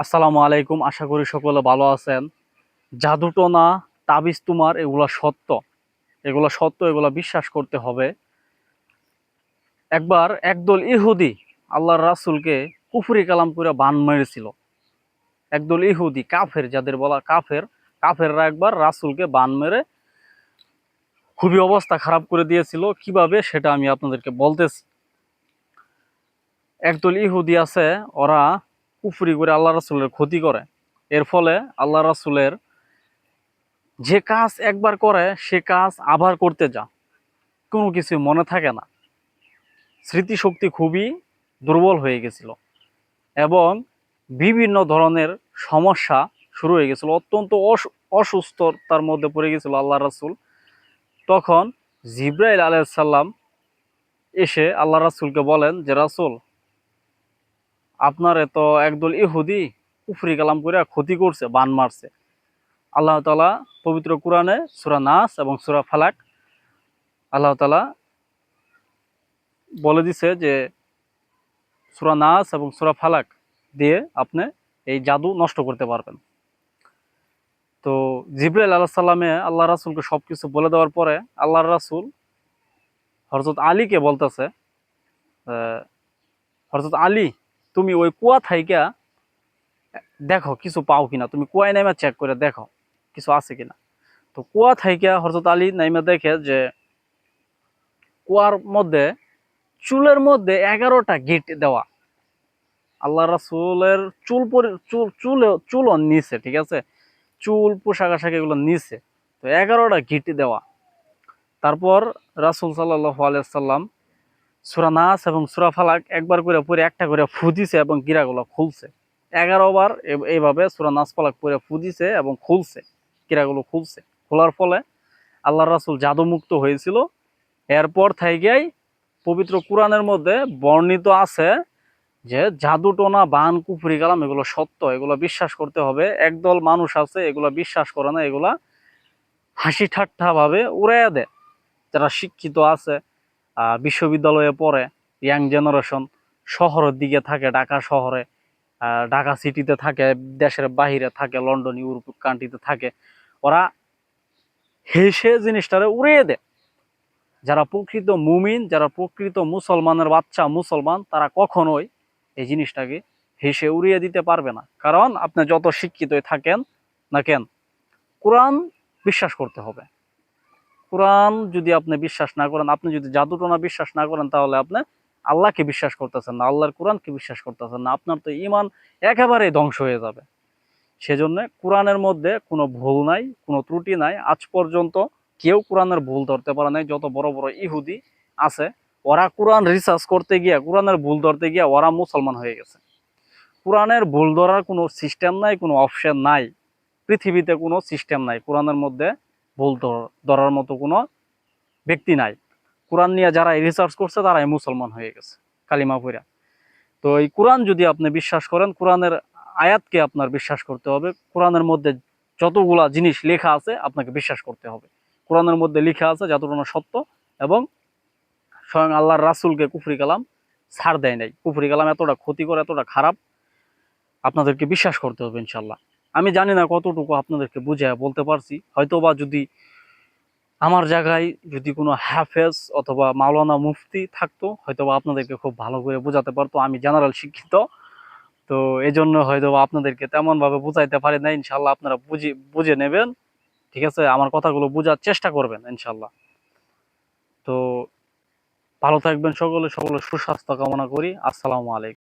আসসালামু আলাইকুম। আশা করি সকলে ভালো আছেন। জাদুটোনা, তাবিজ তুমার এগুলা সত্য, এগুলা বিশ্বাস করতে হবে। একবার একদল ইহুদি আল্লাহর রাসূলকে কুফরি কালাম করে বান মেরেছিল। একদল ইহুদি কাফের, যাদের বলা কাফেররা একবার রাসূলকে বান মেরে খুবই অবস্থা খারাপ করে দিয়েছিল। কিভাবে সেটা আমি আপনাদেরকে বলতেছি। একদল ইহুদি আছে, ওরা কুফরি করে আল্লাহ রাসূলের ক্ষতি করে। এর ফলে আল্লাহ রাসূলের যে কাজ একবার করে সে কাজ আবার করতে যা, কোনো কিছু মনে থাকে না। স্মৃতিশক্তি খুবই দুর্বল হয়ে গেছিল এবং বিভিন্ন ধরনের সমস্যা শুরু হয়ে গেছিল। অত্যন্ত অসুস্থতার মধ্যে পড়ে গেছিল আল্লাহ রাসূল। তখন জিব্রাইল আলাইহিস সালাম এসে আল্লাহ রাসূলকে বলেন যে, রাসূল, আপনার এত একদল ইহুদি কুফরি কালাম করে ক্ষতি করছে, বান মারছে। আল্লাহ তাআলা পবিত্র কোরআনে সূরা নাস এবং সূরা ফালাক আল্লাহ তাআলা বলে দিছে যে সূরা নাস এবং সূরা ফালাক দিয়ে আপনি এই জাদু নষ্ট করতে পারবেন। তো জিবরাইল আলাইহিস সালামে আল্লাহ রাসূলকে সবকিছু বলে দেওয়ার পরে আল্লাহর রাসূল হযরত আলীকে বলতেছে, হযরত আলী, তুমি ওই কুয়া থাইকা দেখো কিছু পাও কিনা, তুমি কুয়ায় নাইমা চেক করে দেখো কিছু আছে কিনা। তো কুয়া থাইকা হযরত আলী নাইমা দেখে যে কুয়ার মধ্যে চুলের মধ্যে 11টা গিট দেওয়া। আল্লাহ রাসূলের চুল নিচে, ঠিক আছে, চুল পোশাক আশাক এগুলো নিচে, তো 11টা গিট দেওয়া। তারপর রাসূল সাল্লাল্লাহু আলাইহি সাল্লাম সূরা নাস এবং সূরা ফালাক একবার করে পড়ে একটা করে ফু দিছে এবং গিরাগুলো খুলছে। 11 বার এইভাবে সূরা নাস ফালাক পড়ে ফু দিছে এবং খুলছে, গিরাগুলো খুলছে। খোলার ফলে আল্লাহর রাসূল জাদুমুক্ত হয়েছিল। এরপর থেকেই পবিত্র কোরআনের মধ্যে বর্ণিত আছে যে জাদুটোনা, বান, কুফরি কালাম এগুলো সত্য, এগুলো বিশ্বাস করতে হবে। একদল মানুষ আছে এগুলো বিশ্বাস করে না, এগুলা হাসি ঠাট্টা ভাবে উড়াইয়া দেয়। যারা শিক্ষিত আছে, বিশ্ববিদ্যালয়ে পড়ে, ইয়াং জেনারেশন, শহরের দিকে থাকে, ঢাকা শহরে, ঢাকা সিটিতে থাকে, দেশের বাহিরে থাকে, লন্ডন, ইউরোপ কান্ট্রিতে থাকে, ওরা হেসে জিনিসটারে উড়িয়ে দেয়। যারা প্রকৃত মুমিন, যারা প্রকৃত মুসলমানের বাচ্চা মুসলমান, তারা কখনোই এই জিনিসটাকে হেসে উড়িয়ে দিতে পারবে না। কারণ আপনি যত শিক্ষিতই থাকেন না কেন, কোরআন বিশ্বাস করতে হবে। কোরআন যদি আপনি বিশ্বাস না করেন, আপনি যদি জাদুটোনা বিশ্বাস না করেন, তাহলে আপনি আল্লাহকে বিশ্বাস করতেছেন না, আল্লাহর কোরআনকে বিশ্বাস করতেছেন না। আপনার তো ঈমান একেবারেই ধ্বংস হয়ে যাবে। সেজন্য কোরআনের মধ্যে কোনো ভুল নাই, কোনো ত্রুটি নাই। আজ পর্যন্ত কেউ কোরআনের ভুল ধরতে পারে নাই। যত বড় বড় ইহুদি আছে, ওরা কোরআন রিসার্চ করতে গিয়া, কোরআনের ভুল ধরতে গিয়া ওরা মুসলমান হয়ে গেছে। কোরআনের ভুল ধরার কোনো সিস্টেম নাই, কোনো অপশন নাই। পৃথিবীতে কোনো সিস্টেম নাই কোরআনের মধ্যে ভুল ধরার মতো কোনো ব্যক্তি নাই। কোরআন নিয়ে যারা রিসার্চ করছে তারাই মুসলমান হয়ে গেছে কালিমা পইরা। তো এই কোরআন যদি আপনি বিশ্বাস করেন, কোরআনের আয়াতকে আপনার বিশ্বাস করতে হবে। কোরআনের মধ্যে যতগুলা জিনিস লেখা আছে আপনাকে বিশ্বাস করতে হবে। কোরআনের মধ্যে লেখা আছে যতটুকু সত্য, এবং স্বয়ং আল্লাহর রাসূলকে কুফরি কালাম ছাড় দেয় নাই। কুফরি কালাম এতটা ক্ষতিকর, এতটা খারাপ, আপনাদেরকে বিশ্বাস করতে হবে ইনশাল্লাহ। আমি জানি না কতটুকু আপনাদেরকে বুঝায় বলতে পারছি। হয়তো বা যদি আমার জায়গায় যদি কোনো হাফেজ অথবা মাওলানা মুফতি থাকতো, হয়তো বা আপনাদেরকে খুব ভালো করে বোঝাতে পারতো। আমি জেনারেল শিক্ষিত, তো এই জন্য হয়তো বা আপনাদেরকে তেমন ভাবে বুঝাইতে পারি না। ইনশাল্লাহ আপনারা বুঝে নেবেন, ঠিক আছে? আমার কথাগুলো বোঝার চেষ্টা করবেন ইনশাল্লাহ। তো ভালো থাকবেন সকলে, সকলের সুস্বাস্থ্য কামনা করি। আসসালামু আলাইকুম।